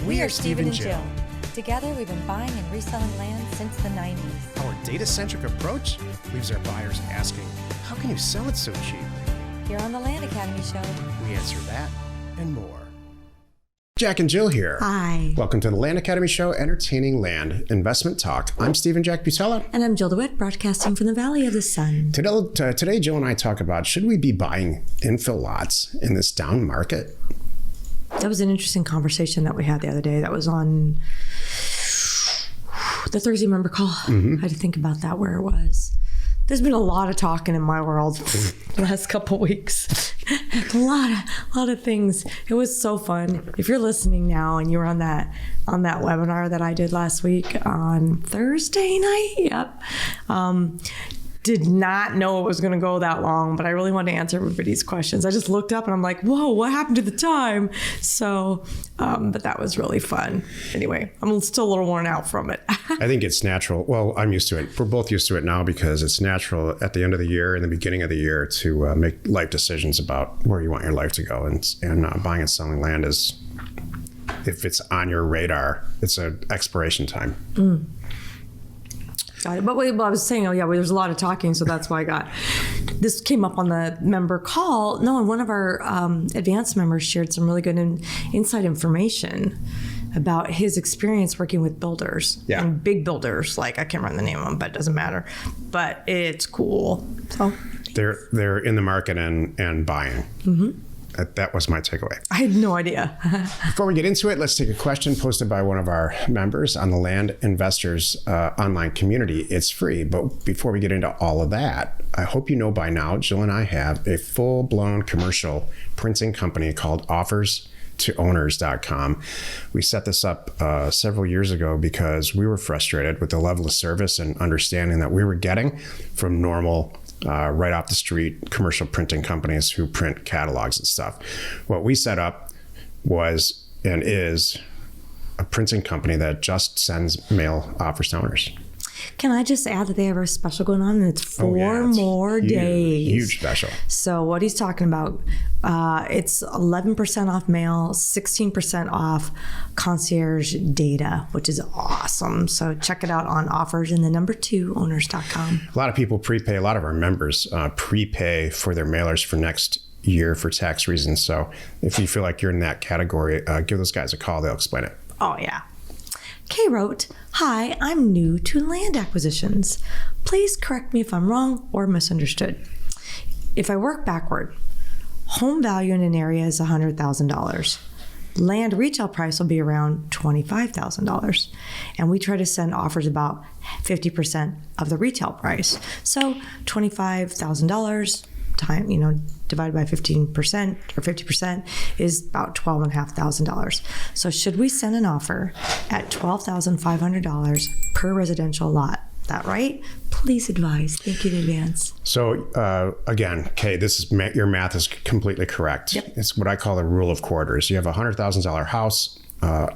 We are Steve and Jill. Together, we've been buying and reselling land since the 90s. Our data-centric approach leaves our buyers asking, how can you sell it so cheap? Here on the Land Academy Show, We answer that and more. Jack and Jill here. Hi. Welcome to the Land Academy Show, entertaining land investment talk. I'm Steve and Jack Butella. And I'm Jill DeWitt, broadcasting from the Valley of the Sun. Today, Jill and I talk about, should we be buying infill lots in this down market? That was an interesting conversation that we had the other day. That was on the Thursday member call. I had to think about that, where it was. There's been a lot of talking in my world the last couple of weeks. a lot of things. It was so fun. If you're listening now and you were on that webinar that I did last week on Thursday night, did not know it was going to go that long, but I really wanted to answer everybody's questions. I just looked up and I'm like, whoa, what happened to the time? So, but that was really fun. Anyway, I'm still a little worn out from it. I think it's natural. Well, I'm used to it. We're both used to it now because it's natural at the end of the year and the beginning of the year to make life decisions about where you want your life to go. And buying and selling land is, if it's on your radar, it's an expiration time. Got it. But I was saying, there's a lot of talking, so that's why this came up on the member call. No, and one of our advanced members shared some really good inside information about his experience working with builders. Yeah. And big builders, like I can't remember the name of them, but it doesn't matter. But it's cool. So they're in the market and buying. Mm-hmm. That was my takeaway. I had no idea. Before we get into it, let's take a question posted by one of our members on the Land Investors online community. It's free, but before we get into all of that, I hope you know by now, Jill and I have a full-blown commercial printing company called offerstowners.com. We set this up several years ago because we were frustrated with the level of service and understanding that we were getting from normal right off the street commercial printing companies who print catalogs and stuff. What we set up was and is a printing company that just sends mail offers to owners. Can I just add that they have a special going on, and it's four more days. Huge special. So what he's talking about, it's 11% off mail, 16% off concierge data, which is awesome. So check it out on offers and the number 2 owners.com. A lot of people prepay. A lot of our members prepay for their mailers for next year for tax reasons. So if you feel like you're in that category, give those guys a call. They'll explain it. Oh, yeah. Kay wrote, "Hi, I'm new to land acquisitions. Please correct me if I'm wrong or misunderstood. If I work backward, home value in an area is $100,000. Land retail price will be around $25,000. And we try to send offers about 50% of the retail price. So $25,000 divided by 15% or 50% is about $12,500. So should we send an offer at $12,500 per residential lot? That right? Please advise. Thank you in advance." So again, Kay, your math is completely correct. Yep. It's what I call the rule of quarters. You have a $100,000 house. A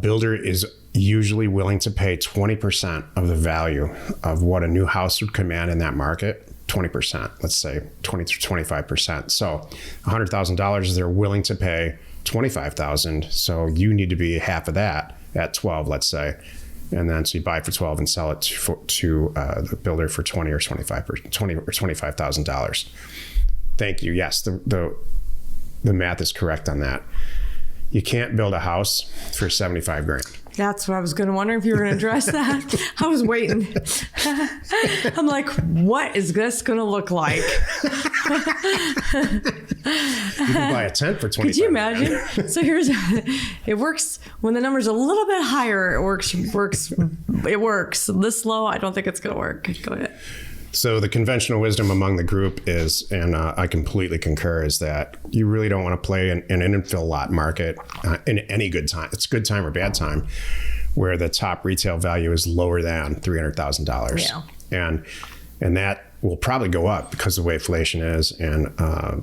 builder is usually willing to pay 20% of the value of what a new house would command in that market. 20%, let's say 20 to 25%. So $100,000, they're willing to pay $25,000. So you need to be half of that at 12, let's say. And then so you buy for 12 and sell it to the builder for $20 or $25,000. Thank you. Yes, the math is correct on that. You can't build a house for $75,000. That's what I was going to wonder if you were going to address that. I was waiting. I'm like, what is this going to look like? You can buy a tent for $25,000. Could you imagine? So it works when the number's a little bit higher. It works. It works. This low, I don't think it's going to work. Go ahead. So the conventional wisdom among the group is, and I completely concur, is that you really don't want to play in an infill lot market in any good time. It's good time or bad time, where the top retail value is lower than $300,000. Yeah. And that will probably go up because of the way inflation is, and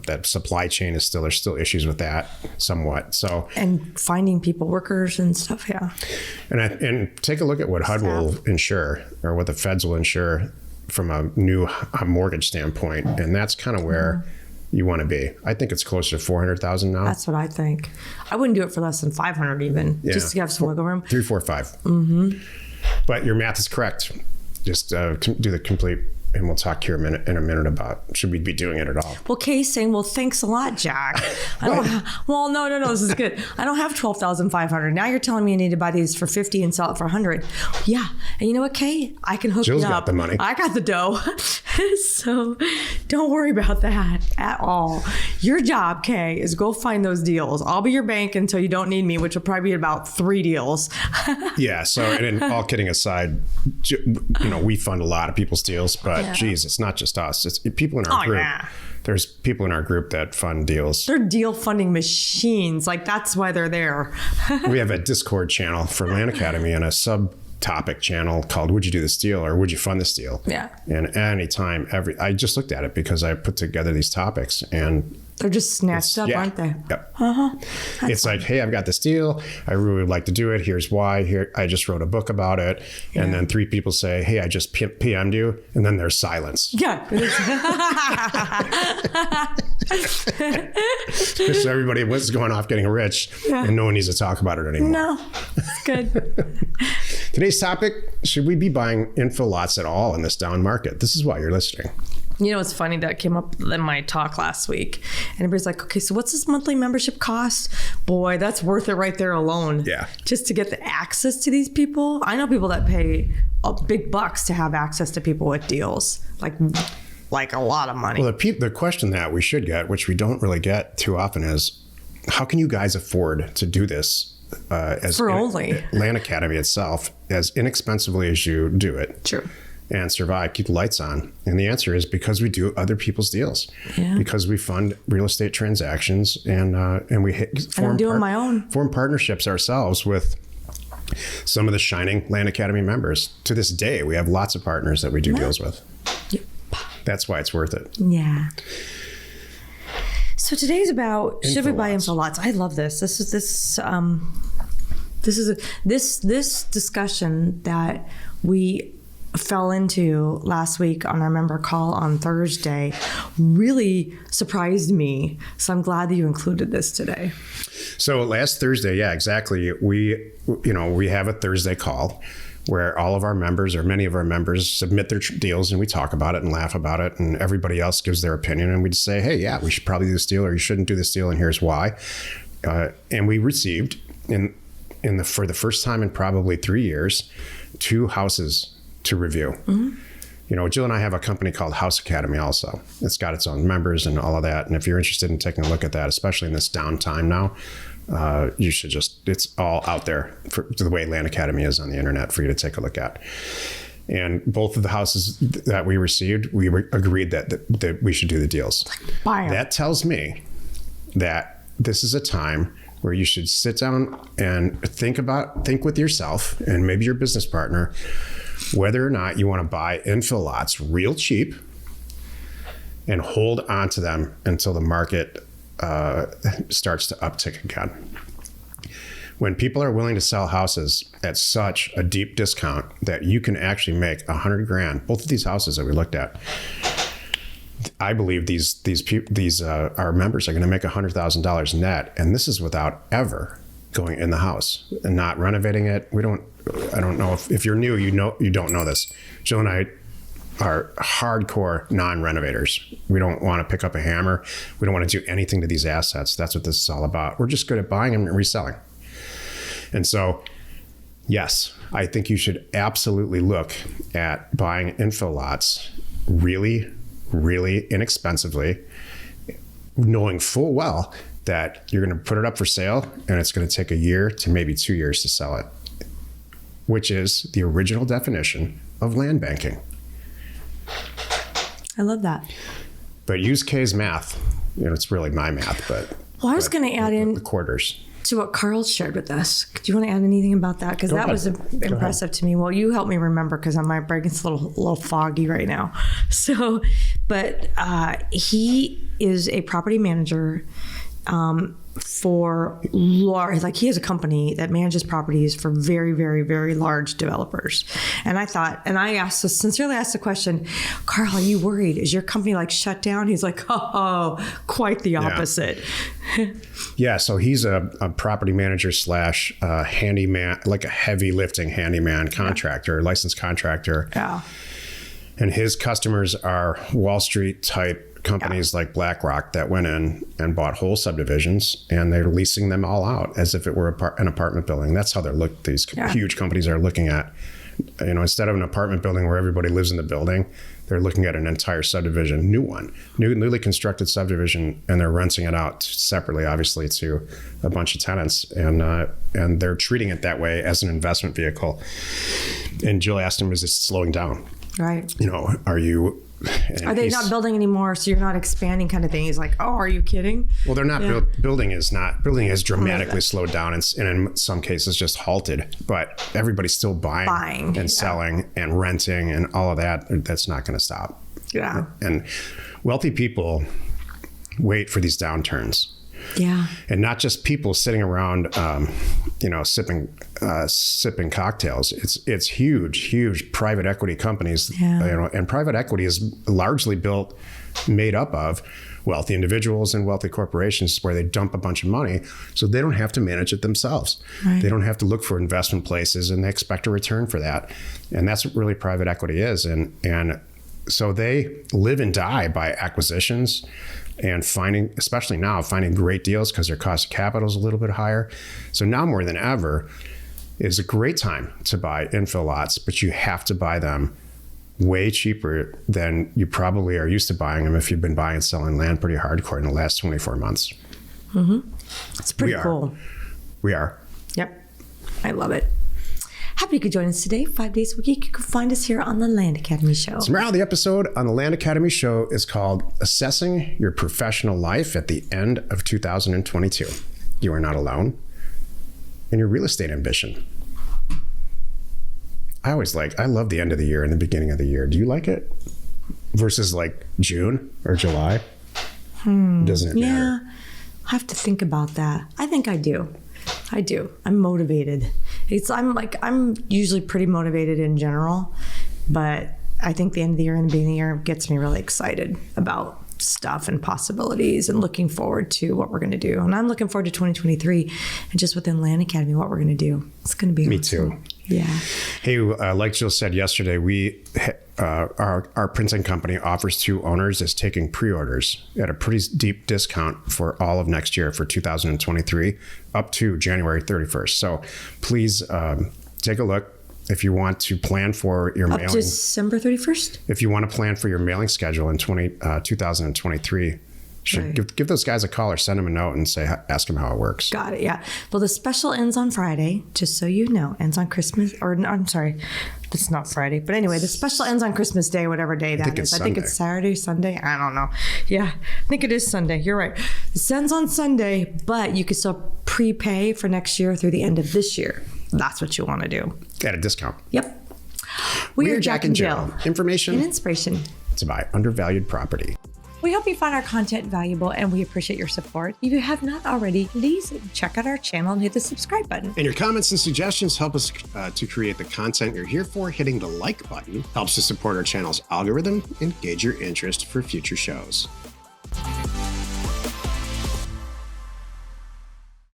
that supply chain there's still issues with that somewhat. So and finding people, workers and stuff. Yeah. And take a look at what HUD will insure, or what the feds will insure from a new mortgage standpoint. And that's kind of where you want to be. I think it's closer to 400,000 now. That's what I think. I wouldn't do it for less than 500 even, just to have some wiggle room. 3, 4, 5. Mm-hmm. But your math is correct. Just do the complete, and we'll talk here in a minute about should we be doing it at all. Well, Kay's saying, well, thanks a lot, Jack. No, this is good. I don't have 12,500. Now you're telling me I need to buy these for 50 and sell it for 100. Yeah. And you know what, Kay? I can hook Jill's you up. got the money. I got the dough. So don't worry about that at all. Your job, Kay, is go find those deals. I'll be your bank until you don't need me, which will probably be about 3 deals. Yeah. So, and all kidding aside, we fund a lot of people's deals, but geez, it's not just us. It's people in our group. Yeah. There's people in our group that fund deals. They're deal funding machines. Like, that's why they're there. We have a Discord channel for Land Academy and a subtopic channel called Would You Do This Deal or Would You Fund This Deal? Yeah. And anytime, I just looked at it because I put together these topics and they're just snatched up, aren't they? Yep. It's like, hey, I've got this deal. I really would like to do it. Here's why. Here, I just wrote a book about it. Yeah. And then 3 people say, hey, I just PM'd you. And then there's silence. Yeah. So everybody was going off getting rich and no one needs to talk about it anymore. No, it's good. Today's topic, should we be buying infill lots at all in this down market? This is why you're listening. You know, it's funny that came up in my talk last week. And everybody's like, okay, so what's this monthly membership cost? Boy, that's worth it right there alone. Yeah. Just to get the access to these people. I know people that pay big bucks to have access to people with deals. Like a lot of money. Well, the question that we should get, which we don't really get too often, is how can you guys afford to do this as only Land Academy itself, as inexpensively as you do it? True. And survive, keep the lights on? And the answer is because we do other people's deals. Yeah. Because we fund real estate transactions and we form partnerships ourselves with some of the shining Land Academy members. To this day, we have lots of partners that we do deals with. Yep. That's why it's worth it. Yeah. So today's about should we buy infill lots? I love this. This is discussion that we fell into last week on our member call on Thursday really surprised me. So I'm glad that you included this today. So last Thursday, yeah, exactly. We have a Thursday call where all of our members or many of our members submit their deals and we talk about it and laugh about it and everybody else gives their opinion and we just say, hey, yeah, we should probably do this deal or you shouldn't do this deal and here's why. And we received for the first time in probably 3 years, 2 houses to review. Mm-hmm. Jill and I have a company called House Academy also. It's got its own members and all of that. And if you're interested in taking a look at that, especially in this downtime now, you should it's all out there for the way Land Academy is on the internet for you to take a look at. And both of the houses that we received, we agreed that we should do the deals. That tells me that this is a time where you should sit down and think with yourself and maybe your business partner whether or not you want to buy infill lots real cheap and hold on to them until the market starts to uptick again. When people are willing to sell houses at such a deep discount that you can actually make $100,000, both of these houses that we looked at, I believe these our members are going to make $100,000 net, and this is without ever going in the house and not renovating it. I don't know if you're new, you don't know this. Jill and I are hardcore non-renovators. We don't want to pick up a hammer. We don't want to do anything to these assets. That's what this is all about. We're just good at buying them and reselling. And so, yes, I think you should absolutely look at buying infill lots really, really inexpensively, knowing full well that you're going to put it up for sale and it's going to take a year to maybe 2 years to sell it, which is the original definition of land banking. I love that. But use Kay's math. It's really my math, but... Well, I was going to add in... the quarters. To what Carl shared with us. Do you want to add anything about that? Because that was impressive to me. Well, you help me remember because my brain's a little foggy right now. So, but he is a property manager for large, like he has a company that manages properties for very, very, very large developers. And I thought, and I sincerely asked the question, Carl, are you worried? Is your company like shut down? He's like, oh, quite the opposite. Yeah, so he's a property manager / handyman, like a heavy lifting handyman contractor, licensed contractor. Yeah. And his customers are Wall Street type companies like BlackRock that went in and bought whole subdivisions, and they're leasing them all out as if it were an apartment building. That's how these huge companies are looking at, instead of an apartment building where everybody lives in the building, they're looking at an entire subdivision, newly constructed subdivision, and they're renting it out separately, obviously, to a bunch of tenants, and they're treating it that way as an investment vehicle. And Jill asked him, "Is this slowing down?" Right. Are they not building anymore? So you're not expanding, kind of thing. He's like, "Oh, are you kidding?" Well, they're not. Building has dramatically slowed down, and in some cases just halted. But everybody's still buying and selling and renting and all of that. That's not going to stop. Yeah. And wealthy people wait for these downturns. Yeah. And not just people sitting around, sipping cocktails. It's huge private equity companies. Yeah. And private equity is largely made up of wealthy individuals and wealthy corporations, where they dump a bunch of money so they don't have to manage it themselves. Right. They don't have to look for investment places, and they expect a return for that. And that's what really private equity is. And so they live and die by acquisitions and especially now, finding great deals because their cost of capital is a little bit higher. So now more than ever is a great time to buy infill lots, but you have to buy them way cheaper than you probably are used to buying them if you've been buying and selling land pretty hardcore in the last 24 months. Mm-hmm. It's pretty cool. We are. Yep. I love it. Happy you could join us today, 5 days a week. You can find us here on the Land Academy Show. So morale of the episode on the Land Academy Show is called Assessing Your Professional Life at the End of 2022. You are not alone in your real estate ambition. I love the end of the year and the beginning of the year. Do you like it? Versus like June or July? Doesn't it matter? Yeah, I have to think about that. I think I do. I'm motivated. I'm usually pretty motivated in general, but I think the end of the year and the beginning of the year gets me really excited about stuff and possibilities and looking forward to what we're going to do. And I'm looking forward to 2023 and just within Land Academy, what we're going to do. It's going to be Me awesome. too. Yeah. Hey, like Jill said yesterday, our printing company offers to owners is taking pre-orders at a pretty deep discount for all of next year for 2023 up to January 31st. So please take a look if you want to plan for your mailing. Up to December 31st? If you want to plan for your mailing schedule in 2023, give those guys a call or send them a note and ask them how it works. Got it. Yeah. Well, the special ends on Friday, just so you know, ends on Christmas, I'm sorry, it's not Friday, but anyway, the special ends on Christmas Day, whatever day that is. I think it's Saturday, Sunday. I don't know. Yeah, I think it is Sunday. You're right. It ends on Sunday, but you can still prepay for next year through the end of this year. That's what you want to do. At a discount. Yep. We are Jack and Jill. Information and inspiration to buy undervalued property. We hope you found our content valuable, and we appreciate your support. If you have not already, please check out our channel and hit the subscribe button. And your comments and suggestions help us to create the content you're here for. Hitting the like button helps to support our channel's algorithm and gauge your interest for future shows.